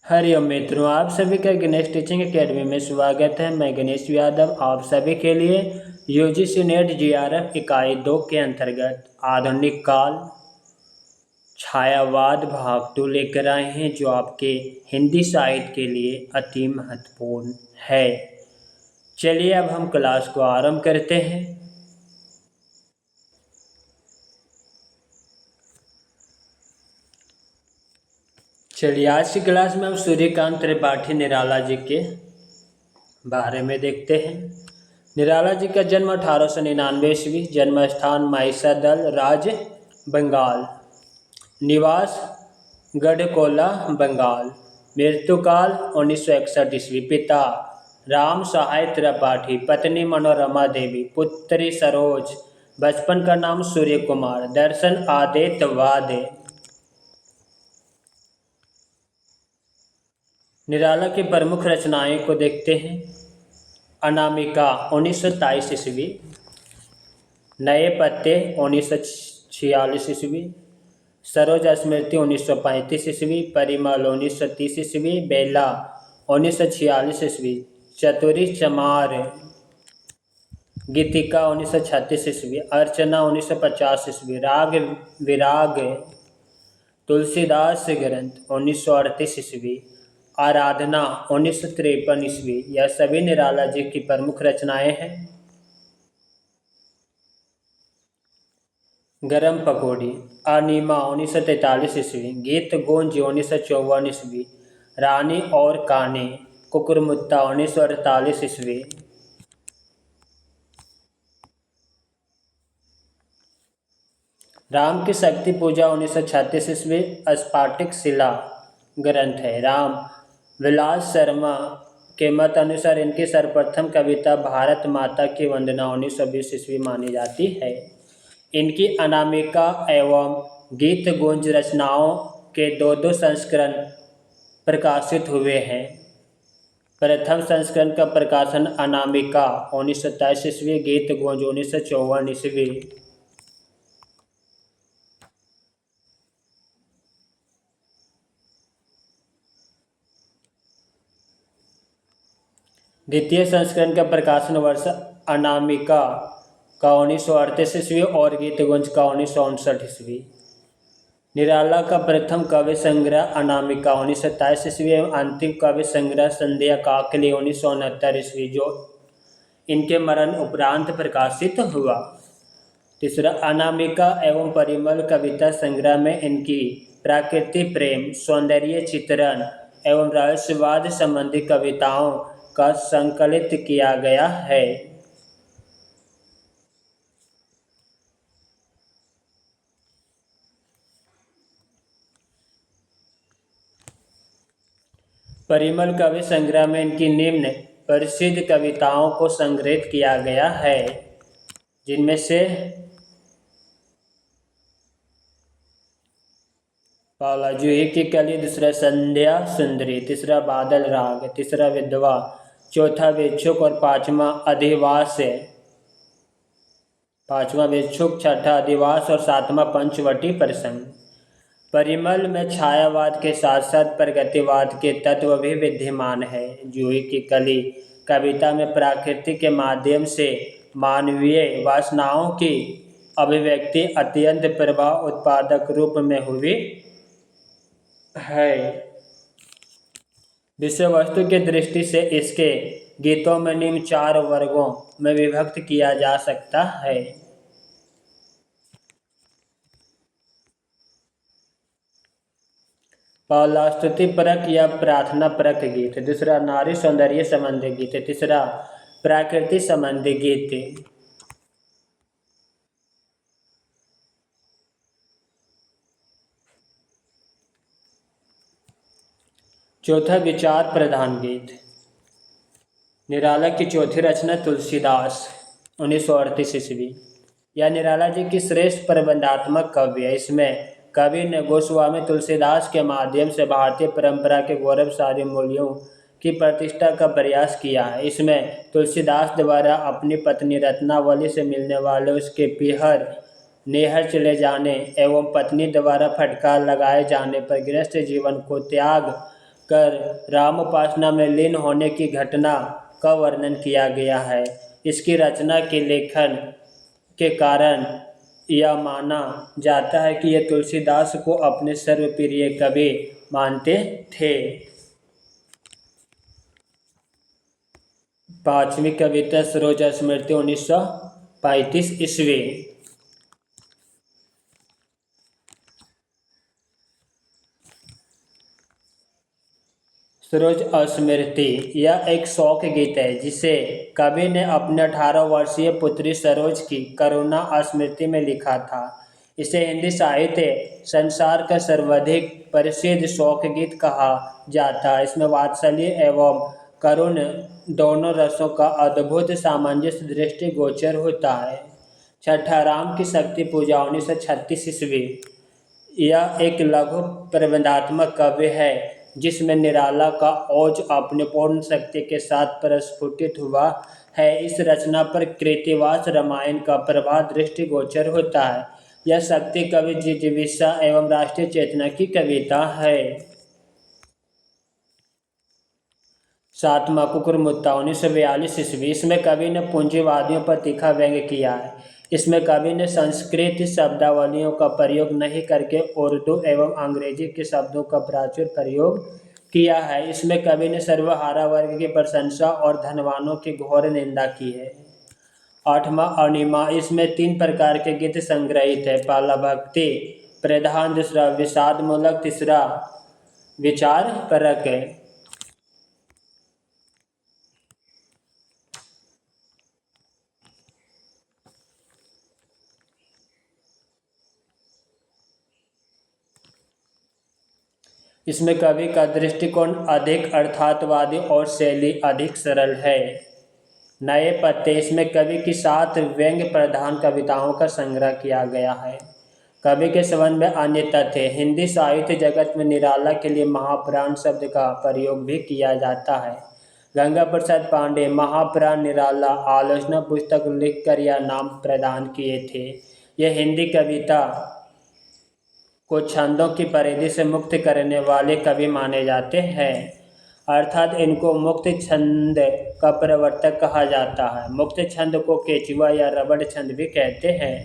हरिओम मित्रों, आप सभी का गणेश टीचिंग एकेडमी में स्वागत है। मैं गणेश यादव आप सभी के लिए यूजीसी नेट जीआरएफ इकाई 2 के अंतर्गत आधुनिक काल छायावाद भाग 2 लेकर आए हैं, जो आपके हिंदी साहित्य के लिए अति महत्वपूर्ण है। चलिए अब हम क्लास को आरंभ करते हैं। चलिए आज की क्लास में हम सूर्यकांत त्रिपाठी निराला जी के बारे में देखते हैं। निराला जी का जन्म 1899 ईस्वी, जन्म स्थान महिषादल, राज्य बंगाल, निवास गढ़कोला बंगाल, मृत्युकाल 1961 ईस्वी। पिता राम सहाय त्रिपाठी, पत्नी मनोरमा देवी, पुत्री सरोज, बचपन का नाम सूर्य कुमार, दर्शन आदित्यवाद। निराला की प्रमुख रचनाएं को देखते हैं। अनामिका 1923 ईस्वी, नए पत्ते 1946 ईस्वी, सरोज स्मृति 1935 ईस्वी, परिमल 1930 ईस्वी, बेला 1946 ईस्वी, चतुरी चमार, गीतिका 1936 ईस्वी, अर्चना 1950 ईस्वी, राग विराग, तुलसीदास ग्रंथ 1938 ईस्वी, आराधना 1953 ईस्वी। यह सभी निराला जी की प्रमुख रचनाएं हैं। गरम पकौड़ी, अनिमा 1943 ईस्वी, गीत गूंज 1954 ईस्वी, रानी और काने, कुकुरमुत्ता 1948 ईस्वी। राम की शक्ति पूजा 1936 ईस्वी, स्फाटिक शिला ग्रंथ है। राम विलास शर्मा के मत अनुसार इनकी सर्वप्रथम कविता भारत माता की वंदना 1920 ईस्वी मानी जाती है। इनकी अनामिका एवं गीत गुंज रचनाओं के दो संस्करण प्रकाशित हुए हैं। प्रथम संस्करण का प्रकाशन अनामिका 1927 ईस्वी, गीत गुंज 1954 ईस्वी। द्वितीय संस्करण का प्रकाशन वर्ष अनामिका का 1938 ईस्वी और गीतगुंज का 1959 ईस्वी। निराला का प्रथम काव्य संग्रह अनामिका 1927 ईस्वी एवं अंतिम काव्य संग्रह संध्या काकली 1969 ईस्वी, जो इनके मरण उपरांत प्रकाशित हुआ। तीसरा अनामिका एवं परिमल कविता संग्रह में इनकी प्राकृतिक प्रेम, सौंदर्य चित्रण एवं रहस्यवाद संबंधी कविताओं का संकलित किया गया है। परिमल काव्य संग्रह में इनकी निम्न प्रसिद्ध कविताओं को संग्रहित किया गया है, जिनमें से पहला जूही की कली, दूसरा संध्या सुंदरी, तीसरा बादल राग, तीसरा विधवा, चौथा भिक्षुक और पांचवा अधिवास है। पांचवा भिक्षुक, छठा अधिवास और सातवां पंचवटी प्रसंग। परिमल में छायावाद के साथ साथ प्रगतिवाद के तत्व भी विद्यमान है। जूही की कली कविता में प्रकृति के माध्यम से मानवीय वासनाओं की अभिव्यक्ति अत्यंत प्रभाव उत्पादक रूप में हुई है। विषय वस्तु की दृष्टि से इसके गीतों में निम्न 4 वर्गों में विभक्त किया जा सकता है। पहला स्तुति परक या प्रार्थना परक गीत, दूसरा नारी सौंदर्य संबंधी गीत, तीसरा प्रकृति संबंधी गीत, चौथा विचार प्रधान गीत। निराला की चौथी रचना तुलसीदास 1938 ईस्वी। यह निराला जी की श्रेष्ठ प्रबंधात्मक काव्य है। इसमें कवि ने गोस्वामी तुलसीदास के माध्यम से भारतीय परंपरा के गौरवशाली मूल्यों की प्रतिष्ठा का प्रयास किया है। इसमें तुलसीदास द्वारा अपनी पत्नी रत्नावली से मिलने वाले उसके पीहर नेहर चले जाने एवं पत्नी द्वारा फटकार लगाए जाने पर गृहस्थ जीवन को त्याग कर राम उपासना में लीन होने की घटना का वर्णन किया गया है। इसकी रचना के लेखन के कारण यह माना जाता है कि यह तुलसीदास को अपने सर्वप्रिय कवि मानते थे। पांचवी कविता सरोज स्मृति 1935 ईस्वी। सरोज स्मृति यह एक शोक गीत है जिसे कवि ने अपने 18 वर्षीय पुत्री सरोज की करुणा स्मृति में लिखा था। इसे हिंदी साहित्य संसार का सर्वाधिक प्रसिद्ध शोक गीत कहा जाता है। इसमें वात्सल्य एवं करुण दोनों रसों का अद्भुत सामंजस्य दृष्टिगोचर होता है। छठा राम की शक्ति पूजा 1936 ईस्वी। यह एक लघु प्रबंधात्मक काव्य है जिसमें निराला का ओज अपने पूर्ण शक्ति के साथ प्रस्फुटित हुआ है। इस रचना पर कृतिवास रामायण का प्रभाव दृष्टिगोचर होता है। यह शक्ति कवि जिजीविषा एवं राष्ट्रीय चेतना की कविता है। सातवां कुकुरमुत्ता 1942 ईस्वी। इसमें कवि ने पूंजीवादियों पर तीखा व्यंग्य किया है। इसमें कवि ने संस्कृत शब्दावलियों का प्रयोग नहीं करके उर्दू एवं अंग्रेजी के शब्दों का प्राचुर प्रयोग किया है। इसमें कवि ने सर्वहारा वर्ग की प्रशंसा और धनवानों की घोर निंदा की है। आठवां अणिमा। इसमें 3 प्रकार के गीत संग्रहित है। पहला भक्ति प्रधान, दूसरा विषाद मूलक, तीसरा विचार परक है। इसमें कवि का दृष्टिकोण अधिक अर्थातवादी और शैली अधिक सरल है। नए पत्ते। इसमें कवि की 7 व्यंग्य प्रधान कविताओं का संग्रह किया गया है। कवि के संबंध में अन्य तथ्य। हिंदी साहित्य जगत में निराला के लिए महाप्राण शब्द का प्रयोग भी किया जाता है। गंगा प्रसाद पांडे महाप्राण निराला आलोचना पुस्तक लिखकर यह नाम प्रदान किए थे। यह हिंदी कविता को छंदों की परिधि से मुक्त करने वाले कवि माने जाते हैं, अर्थात इनको मुक्त छंद का प्रवर्तक कहा जाता है। मुक्त छंद को केचुआ या रबड़ छंद भी कहते हैं।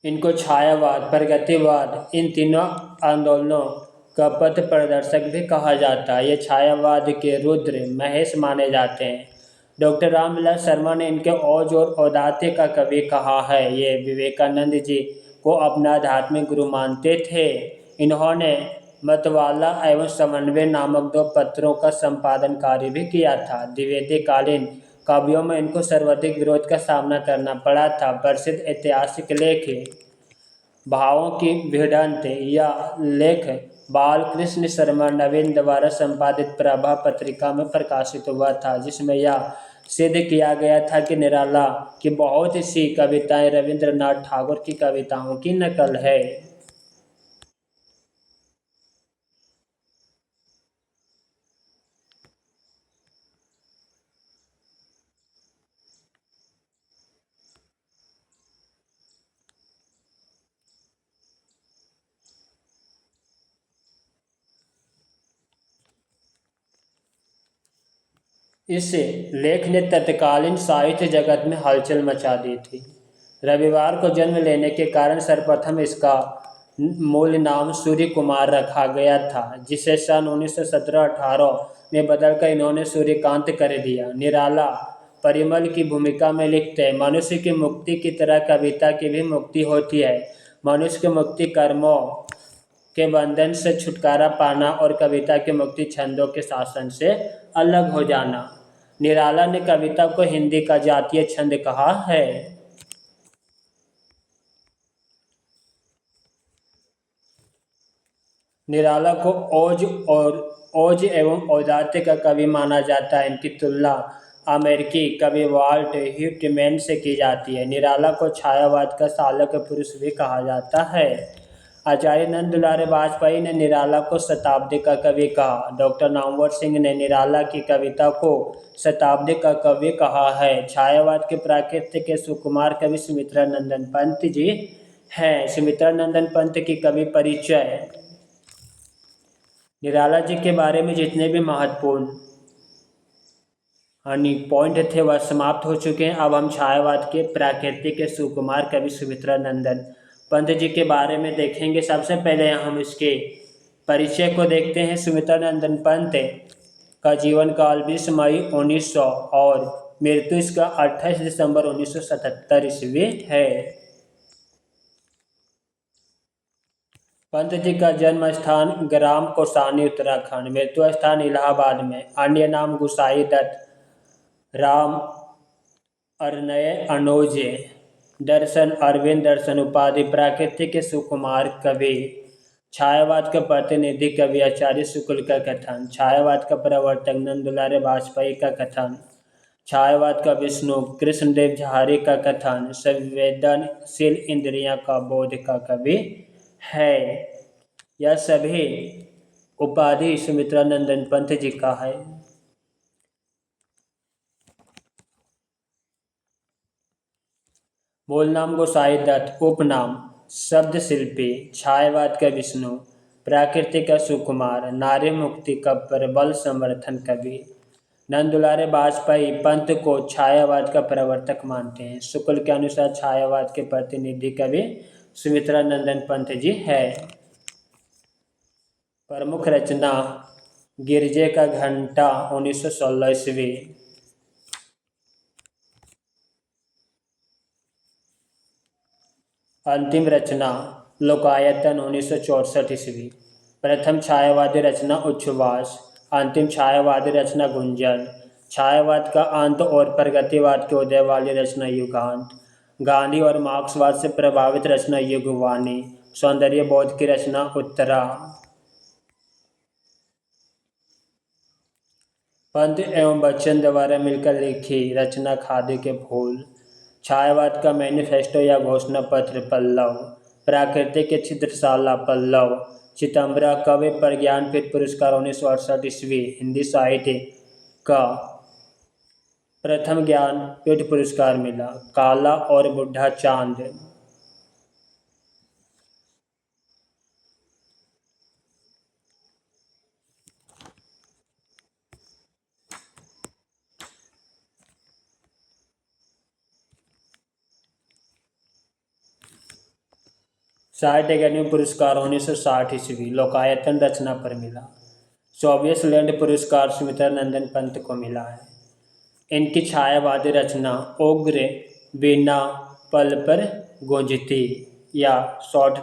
इनको छायावाद, प्रगतिवाद, इन तीनों आंदोलनों का पथ प्रदर्शक भी कहा जाता है। ये छायावाद के रुद्र महेश माने जाते हैं। डॉक्टर रामविलास शर्मा ने इनके ओज और औदात्य का कवि कहा है। ये विवेकानंद जी को अपना आध्यात्मिक गुरु मानते थे। इन्होंने मतवाला एवं समन्वय नामक 2 पत्रों का संपादन कार्य भी किया था। द्विवेदीकालीन काव्यों में इनको सर्वाधिक विरोध का सामना करना पड़ा था। प्रसिद्ध ऐतिहासिक लेख भावों की भिड़ंत या लेख बालकृष्ण शर्मा नवीन द्वारा संपादित प्रभा पत्रिका में प्रकाशित हुआ था, जिसमें यह सिद्ध किया गया था कि निराला की बहुत सी कविताएं रविंद्रनाथ ठाकुर की कविताओं की नकल है। इस लेख ने तत्कालीन साहित्य जगत में हलचल मचा दी थी। रविवार को जन्म लेने के कारण सर्वप्रथम इसका मूल नाम सूर्य कुमार रखा गया था, जिसे सन 1917-18 में बदलकर इन्होंने सूर्यकांत कर दिया। निराला परिमल की भूमिका में लिखते हैं, मनुष्य की मुक्ति की तरह कविता की भी मुक्ति होती है। मनुष्य की मुक्ति कर्मों के बंधन से छुटकारा पाना और कविता की मुक्ति छंदों के शासन से अलग हो जाना। निराला ने कविता को हिंदी का जातीय छंद कहा है। निराला को ओज एवं औदात्य का कवि माना जाता है। इनकी तुलना अमेरिकी कवि वाल्ट व्हिटमैन से की जाती है। निराला को छायावाद का चालक पुरुष भी कहा जाता है। आचार्य नंद दुलारे वाजपेयी ने निराला को शताब्दी का कवि कहा। डॉक्टर नामवर सिंह ने निराला की कविता को शताब्दी का कवि कहा है। छायावाद के प्राकृतिक के सुकुमार कवि सुमित्रा नंदन पंत जी हैं। सुमित्रा नंदन पंत की कवि परिचय। निराला जी के बारे में जितने भी महत्वपूर्ण पॉइंट थे वह समाप्त हो चुके हैं। अब हम छायावाद के प्राकृतिक के सुकुमार कवि सुमित्रा नंदन पंत जी के बारे में देखेंगे। सबसे पहले हम इसके परिचय को देखते हैं। सुमित्रा नंदन पंत का जीवन काल 20 मई 1900 और मृत्यु इसका 28 दिसंबर 1977 ईस्वी है। पंत जी का जन्म स्थान ग्राम कौसानी उत्तराखंड, मृत्यु स्थान इलाहाबाद में। अन्य नाम गुसाई दत्त, राम अरनय अनोजे, दर्शन अरविंद दर्शन। उपाधि प्राकृतिक के सुकुमार कवि। छायावाद का प्रतिनिधि कवि आचार्य शुक्ल का कथन। छायावाद का प्रवर्तक नंद दुलारे वाजपेयी का कथन। छायावाद का विष्णु कृष्णदेव झारी का कथन। संवेदनशील इंद्रियां का बोध का कवि है। यह सभी उपाधि सुमित्रा नंदन पंत जी का है। मूल नाम गोसाई दत्त, उपनाम शब्द शिल्पी। छायावाद का विष्णु, प्राकृतिक का सुकुमार, नारी मुक्ति का प्रबल समर्थन कवि। नंद दुलारे वाजपेयी पंत को छायावाद का प्रवर्तक मानते हैं। शुक्ल के अनुसार छायावाद के प्रतिनिधि कवि सुमित्रा नंदन पंत जी है। प्रमुख रचना गिरजे का घंटा 1916 ईस्वी। अंतिम रचना लोकायतन 1964 ईस्वी। प्रथम छायावादी रचना उच्छ्वास। अंतिम छायावादी रचना गुंजन। छायावाद का अंत और प्रगतिवाद के उदय वाली रचना युगांत। गांधी और मार्क्सवाद से प्रभावित रचना युगवाणी। सौंदर्य बोध की रचना उत्तरा। पंत एवं बच्चन द्वारा मिलकर लिखी रचना खादी के फूल। छायावाद का मैनिफेस्टो या घोषणा पत्र पल्लव। प्राकृतिक के चित्रशाला पल्लव। चितंबरा कवि प्रज्ञानपीठ पुरस्कार 1968 ईस्वी। हिंदी साहित्य का प्रथम ज्ञानपीठ पुरस्कार मिला। काला और बुढ़ा चांद। साहित्य अकादमी पुरस्कार 1960 ईस्वी। लोकायतन रचना पर मिला। सोवियत लैंड पुरस्कार सुमित्रा नंदन पंत को मिला है। इनकी छायावादी रचना उग्र बिना पल पर गूंजती या शॉर्ट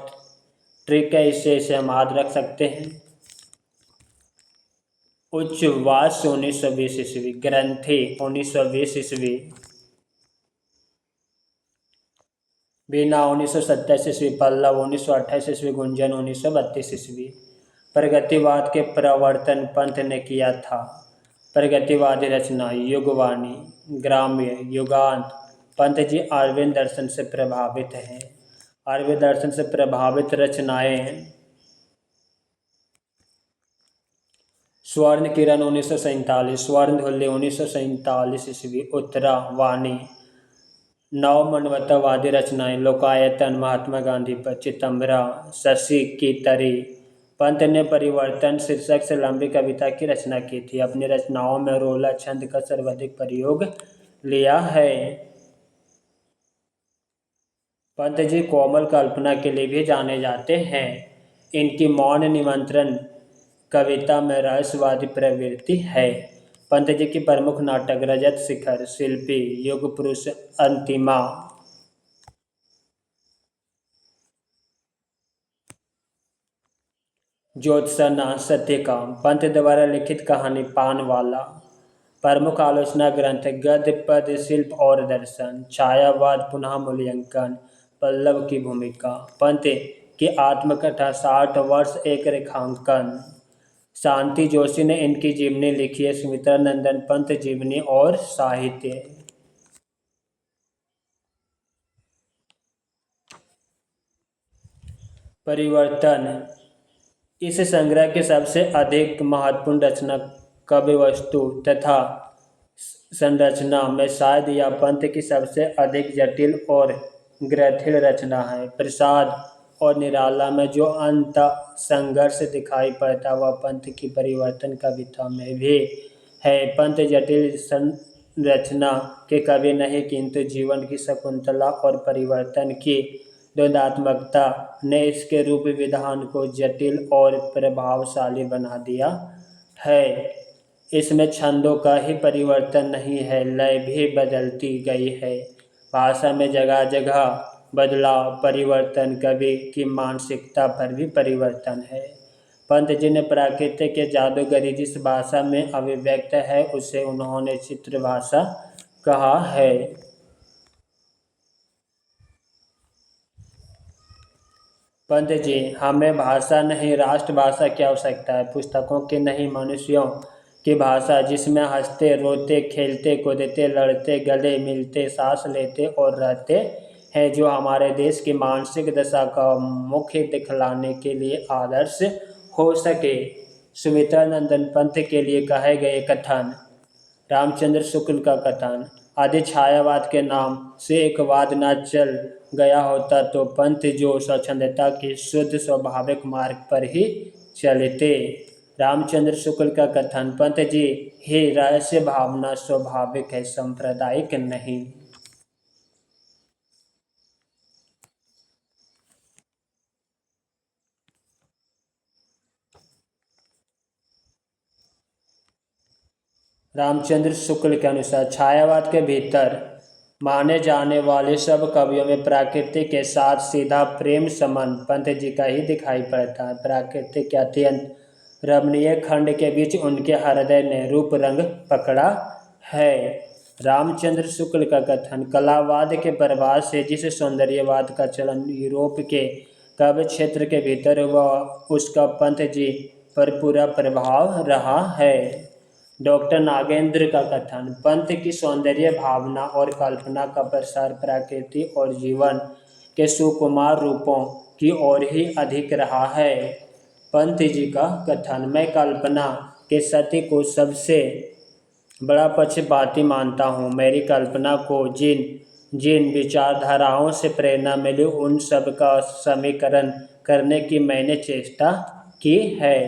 ट्रिक है, इसे हम याद रख सकते हैं। उच्छ्वास 1920 ईस्वी। ग्रंथि 1920 ईस्वी। बीना 1927 ईस्वी। पल्लव 1928 ईस्वी। गुंजन 1932 ईस्वी। प्रगतिवाद के प्रवर्तन पंत ने किया था। प्रगतिवादी रचना युगवाणी, ग्राम्य, युगांत। पंत जी अरविंद दर्शन से प्रभावित हैं। अरविंद दर्शन से प्रभावित रचनाएं स्वर्ण किरण 1947। स्वर्ण धुल्ली 1947 ईस्वी। उत्तरा वाणी। नवमानवतावादी रचनाएं लोकायतन महात्मा गांधी पर। चितंबरा शशि की तरी। पंत ने परिवर्तन शीर्षक से लंबी कविता की रचना की थी। अपनी रचनाओं में रोला छंद का सर्वाधिक प्रयोग लिया है। पंत जी कोमल कल्पना के लिए भी जाने जाते हैं। इनकी मौन निमंत्रण कविता में रहस्यवादी प्रवृत्ति है। पंत जी की प्रमुख नाटक रजत शिखर, शिल्पी, युग पुरुष, अंतिमा। ज्योत्सना सत्यकाम। पंत द्वारा लिखित कहानी पानवाला। प्रमुख आलोचना ग्रंथ गद्य पद्य शिल्प और दर्शन। छायावाद पुनः मूल्यांकन। पल्लव की भूमिका। पंत की आत्मकथा 60 वर्ष एक रेखांकन। शांति जोशी ने इनकी जीवनी लिखी है। सुमित्रा नंदन पंत जीवनी और साहित्य। परिवर्तन। इस संग्रह की सबसे अधिक महत्वपूर्ण रचना काव्य वस्तु तथा संरचना में शायद यह पंत की सबसे अधिक जटिल और ग्रथिल रचना है। प्रसाद और निराला में जो अंत संघर्ष दिखाई पड़ता वह पंत की परिवर्तन कविता में भी है। पंत जटिल संरचना के कवि नहीं, किंतु जीवन की शकुंतला और परिवर्तन की द्वंद्वात्मकता ने इसके रूप विधान को जटिल और प्रभावशाली बना दिया है। इसमें छंदों का ही परिवर्तन नहीं है, लय भी बदलती गई है। भाषा में जगह जगह बदलाव, परिवर्तन, कवि की मानसिकता पर भी परिवर्तन है। पंत जी ने प्रकृति के जादूगरी जिस भाषा में अभिव्यक्त है उसे उन्होंने चित्र भाषा कहा है। पंत जी, हमें भाषा नहीं राष्ट्रभाषा की आवश्यकता है, पुस्तकों की नहीं, मनुष्यों की भाषा, जिसमें हंसते, रोते, खेलते, कूदते, लड़ते, गले मिलते, सांस लेते और रहते हैं, जो हमारे देश की मानसिक दशा का मुख्य दिखलाने के लिए आदर्श हो सके। सुमित्रा नंदन पंत के लिए कहे गए कथन। रामचंद्र शुक्ल का कथन। आदि छायावाद के नाम से एक वाद न चल गया होता तो पंत जो स्वच्छंदता की शुद्ध स्वाभाविक मार्ग पर ही चलते। रामचंद्र शुक्ल का कथन। पंत जी ही रहस्य भावना स्वाभाविक है, सांप्रदायिक नहीं। रामचंद्र शुक्ल के अनुसार छायावाद के भीतर माने जाने वाले सब कवियों में प्रकृति के साथ सीधा प्रेम संबंध पंत जी का ही दिखाई पड़ता है। प्रकृति के अत्यंत रमणीय खंड के बीच उनके हृदय ने रूप रंग पकड़ा है। रामचंद्र शुक्ल का कथन। कलावाद के प्रभाव से जिस सौंदर्यवाद का चलन यूरोप के काव्य क्षेत्र के भीतर हुआ, उसका पंत जी पर पूरा प्रभाव रहा है। डॉक्टर नागेंद्र का कथन। पंत की सौंदर्य भावना और कल्पना का प्रसार प्रकृति और जीवन के सुकुमार रूपों की ओर ही अधिक रहा है। पंत जी का कथन। मैं कल्पना के सत्य को सबसे बड़ा पक्षपाती मानता हूँ। मेरी कल्पना को जिन जिन विचारधाराओं से प्रेरणा मिली उन सब का समीकरण करने की मैंने चेष्टा की है।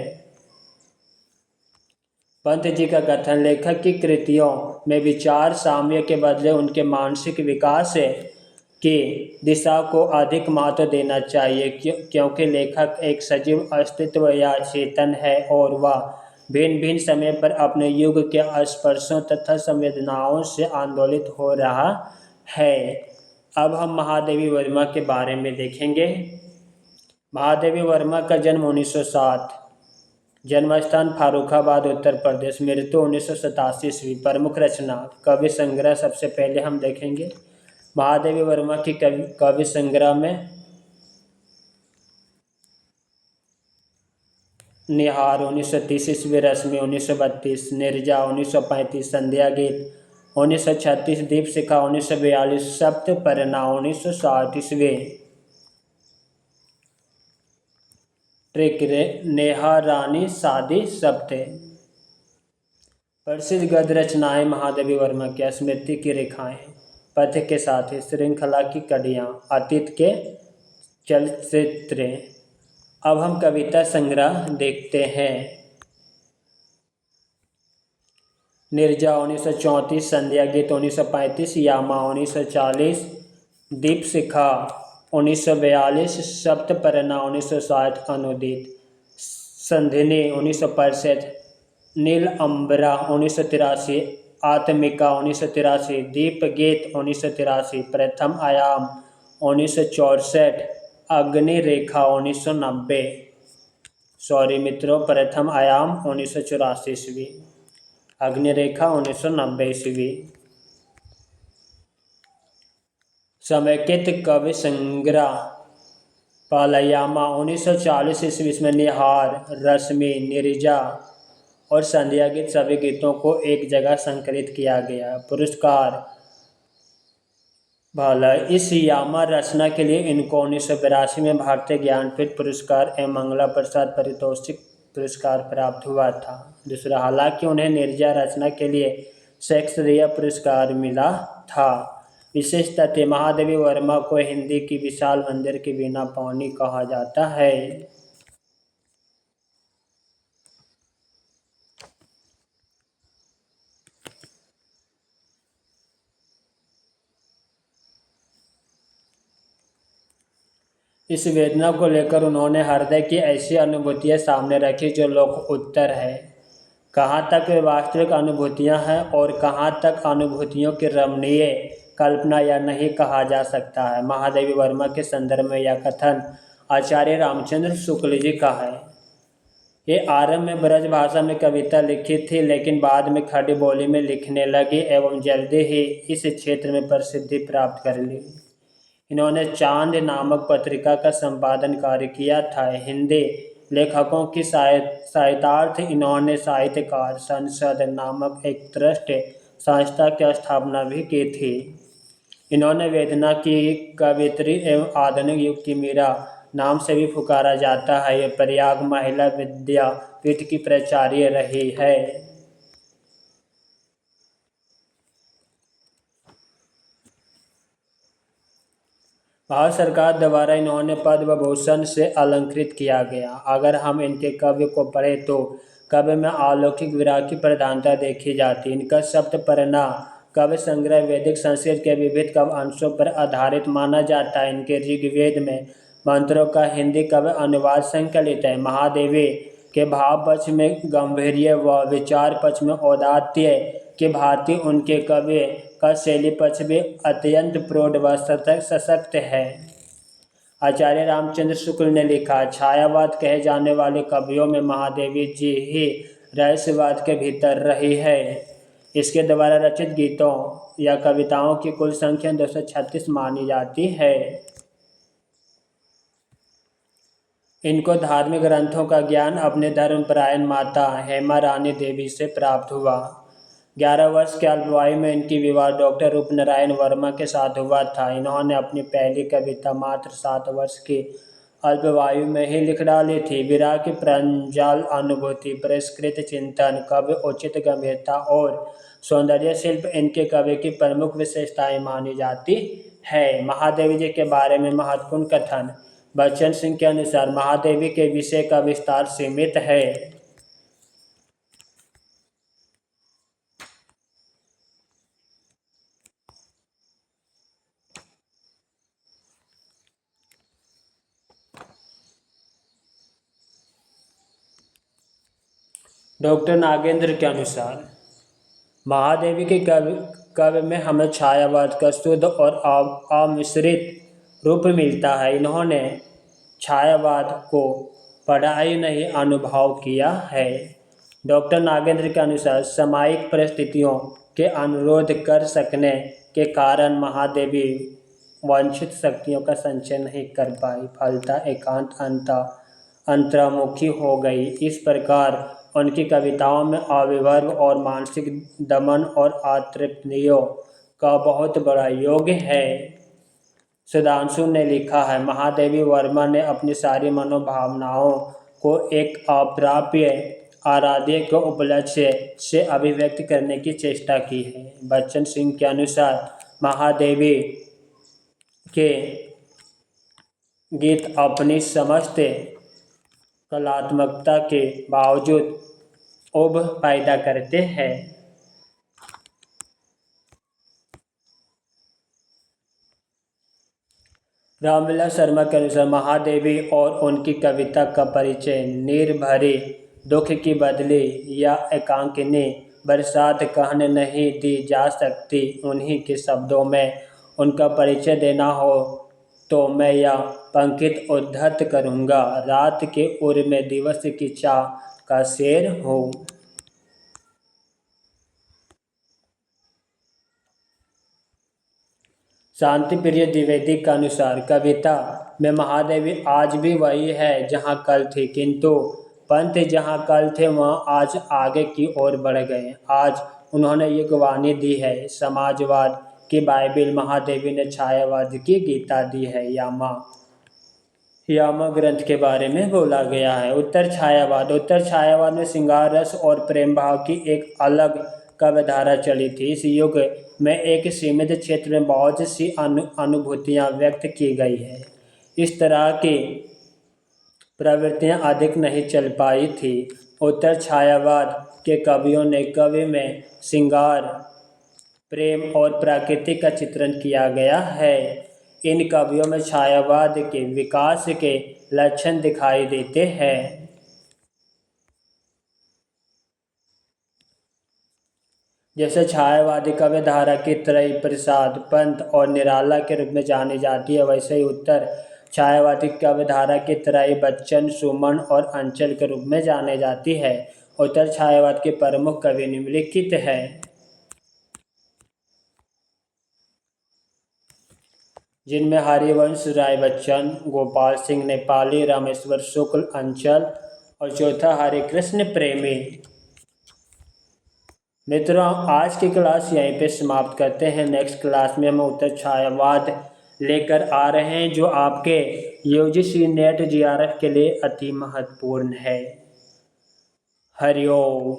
पंत जी का कथन। लेखक की कृतियों में विचार साम्य के बदले उनके मानसिक विकास की दिशा को अधिक महत्व देना चाहिए, क्योंकि लेखक एक सजीव अस्तित्व या चेतन है और वह भिन्न भिन्न समय पर अपने युग के स्पर्शों तथा संवेदनाओं से आंदोलित हो रहा है। अब हम महादेवी वर्मा के बारे में देखेंगे। महादेवी वर्मा का जन्म 1907, जन्मस्थान फारुखाबाद उत्तर प्रदेश, मृत्यु 1987 ईस्वी। प्रमुख रचना कवि संग्रह सबसे पहले हम देखेंगे। महादेवी वर्मा की कवि संग्रह में निहार 1930 ईस्वी, रश्मि 1932, निर्जा 1935, संध्या गीत 1936, दीपशिखा 1942, सप्तपर्णा 1960 ईस्वी। नेहा रानी शादी सप्ते। प्रसिद्ध गद्य रचनाएं महादेवी वर्मा की। स्मृति की रेखाएं, पथ के साथी, श्रृंखला की कड़ियाँ, अतीत के चलचित्र। अब हम कविता संग्रह देखते हैं। निर्जा 1934, संध्या गीत 1935, यामा 1940, दीपशिखा 1942, सप्तपर्णा 1960, अनुदित, संधिनी 1965, नील अंबरा 1983, आत्मिका 1983, दीप गीत 1983, प्रथम आयाम 1964, अग्नि रेखा 1990। सॉरी मित्रों, प्रथम आयाम 1984 ईस्वी, अग्नि रेखा 1990 ईस्वी। समेकित कवि संग्रह पालयामा 1940 ईस्वी में निहार, रश्मि, निर्जा और संध्या गीत सभी गीतों को एक जगह संकलित किया गया। पुरस्कार भाला इस यामा रचना के लिए इनको 1982 में भारतीय ज्ञानपीठ पुरस्कार एवं मंगला प्रसाद पारितोषिक पुरस्कार प्राप्त हुआ था। दूसरा, हालांकि उन्हें निर्जरा रचना के लिए शेक्सपियर पुरस्कार मिला था। विशेष तथ्य, महादेवी वर्मा को हिंदी की विशाल मंदिर की वीणा पानी कहा जाता है। इस वेदना को लेकर उन्होंने हृदय की ऐसी अनुभूतियाँ सामने रखी जो लोक उत्तर है। कहाँ तक वे वास्तविक अनुभूतियाँ हैं और कहाँ तक अनुभूतियों की रमणीय कल्पना या नहीं कहा जा सकता है। महादेवी वर्मा के संदर्भ में यह कथन आचार्य रामचंद्र शुक्ल जी का है। ये आरंभ में ब्रज भाषा में कविता लिखी थी, लेकिन बाद में खड़ी बोली में लिखने लगी एवं जल्दी ही इस क्षेत्र में प्रसिद्धि प्राप्त कर ली। इन्होंने चांद नामक पत्रिका का संपादन कार्य किया था। हिंदी लेखकों की सहायतार्थ इन्होंने साहित्यकार संसद नामक एक ट्रस्ट संस्था की स्थापना भी की थी। इन्होंने वेदना की कवियत्री एवं आधुनिक युग की मीरा नाम से भी पुकारा जाता है। ये प्रयाग महिला विद्यापीठ की प्राचार्य रही है। भारत सरकार द्वारा इन्होंने पद्म भूषण से अलंकृत किया गया। अगर हम इनके काव्य को पढ़ें तो काव्य में अलौकिक विराग की प्रधानता देखी जाती। इनका सप्तपर्णा काव्य संग्रह वैदिक संस्कृत के विविध काव्य अंशों पर आधारित माना जाता है। इनके ऋग्वेद में मंत्रों का हिंदी काव्य अनुवाद संकलित है। महादेवी के भाव पक्ष में गांभीर्य व विचार पक्ष में औदात्य के भांति उनके काव्य का शैली पक्ष भी अत्यंत प्रौढ़ व सशक्त है। आचार्य रामचंद्र शुक्ल ने लिखा, छायावाद कहे जाने वाले कवियों में महादेवी जी ही रहस्यवाद के भीतर रही है। इसके द्वारा रचित गीतों या कविताओं की कुल संख्या 236 मानी जाती है। इनको धार्मिक ग्रंथों का ज्ञान अपने धर्मपरायण माता हेमा रानी देवी से प्राप्त हुआ। 11 वर्ष के अल्पायु में इनकी विवाह डॉक्टर रूपनारायण वर्मा के साथ हुआ था। इन्होंने अपनी पहली कविता मात्र 7 वर्ष की अल्पायु में ही लिख डाली थी। विराग की प्रांजल अनुभूति, परिष्कृत चिंतन, काव्य उचित गंभीरता और सौंदर्य शिल्प इनके काव्य की प्रमुख विशेषताएं मानी जाती है। महादेवी जी के बारे में महत्वपूर्ण कथन। बच्चन सिंह के अनुसार महादेवी के विषय का विस्तार सीमित है। डॉक्टर नागेंद्र के अनुसार महादेवी के काव्य में हमें छायावाद का शुद्ध और अमिश्रित रूप मिलता है। इन्होंने छायावाद को पढ़ा ही नहीं, अनुभव किया है। डॉक्टर नागेंद्र के अनुसार सामायिक परिस्थितियों के अनुरोध कर सकने के कारण महादेवी वांछित शक्तियों का संचय नहीं कर पाई, फलतः एकांत अंतर्मुखी हो गई। इस प्रकार उनकी कविताओं में आविर्भाव और मानसिक दमन और अतृप्तियों का बहुत बड़ा योग है। सुधांशु ने लिखा है, महादेवी वर्मा ने अपनी सारी मनोभावनाओं को एक अप्राप्य आराध्य के उपलक्ष्य से अभिव्यक्त करने की चेष्टा की है। बच्चन सिंह के अनुसार महादेवी के गीत अपनी समस्त कलात्मकता के बावजूद उब पैदा करते हैं। रामविलास शर्मा के अनुसार महादेवी और उनकी कविता का परिचय निर्भरी दुख की बदली या एकांकिनी बरसात कहने नहीं दी जा सकती। उन्हीं के शब्दों में उनका परिचय देना हो तो मैं यह पंक्ति उद्धृत करूँगा, रात के उर में दिवस की चाह का शेर हूँ। शांति प्रिय द्विवेदी के अनुसार कविता में महादेवी आज भी वही है जहाँ कल थी, किंतु पंथ जहाँ कल थे वहाँ आज आगे की ओर बढ़ गए। आज उन्होंने युगवाणी दी है। समाजवाद की बाइबिल महादेवी ने छायावाद की गीता दी है। यामा ग्रंथ के बारे में बोला गया है। उत्तर छायावाद में श्रृंगार रस और प्रेम भाव की एक अलग काव्यधारा चली थी। इस युग में एक सीमित क्षेत्र में बहुत सी अनुभूतियाँ व्यक्त की गई है। इस तरह की प्रवृत्तियाँ अधिक नहीं चल पाई थी। उत्तर छायावाद के कवियों ने कवि में श्रृंगार, प्रेम और प्रकृति का चित्रण किया गया है। इन कवियों में छायावाद के विकास के लक्षण दिखाई देते हैं। जैसे छायावादी काव्यधारा की त्रयी प्रसाद, पंत और निराला के रूप में जानी जाती है, वैसे ही उत्तर छायावादी काव्यधारा की त्रयी बच्चन, सुमन और अंचल के रूप में जाने जाती है। उत्तर छायावाद के प्रमुख कवि निम्नलिखित हैं, जिनमें हरिवंश राय बच्चन, गोपाल सिंह नेपाली, रामेश्वर शुक्ल, अंचल और चौथा हरिकृष्ण प्रेमी। मित्रों, आज की क्लास यहीं पे समाप्त करते हैं। नेक्स्ट क्लास में हम उत्तर छायावाद लेकर आ रहे हैं, जो आपके यूजीसी नेट जीआरएफ के लिए अति महत्वपूर्ण है। हरिओम।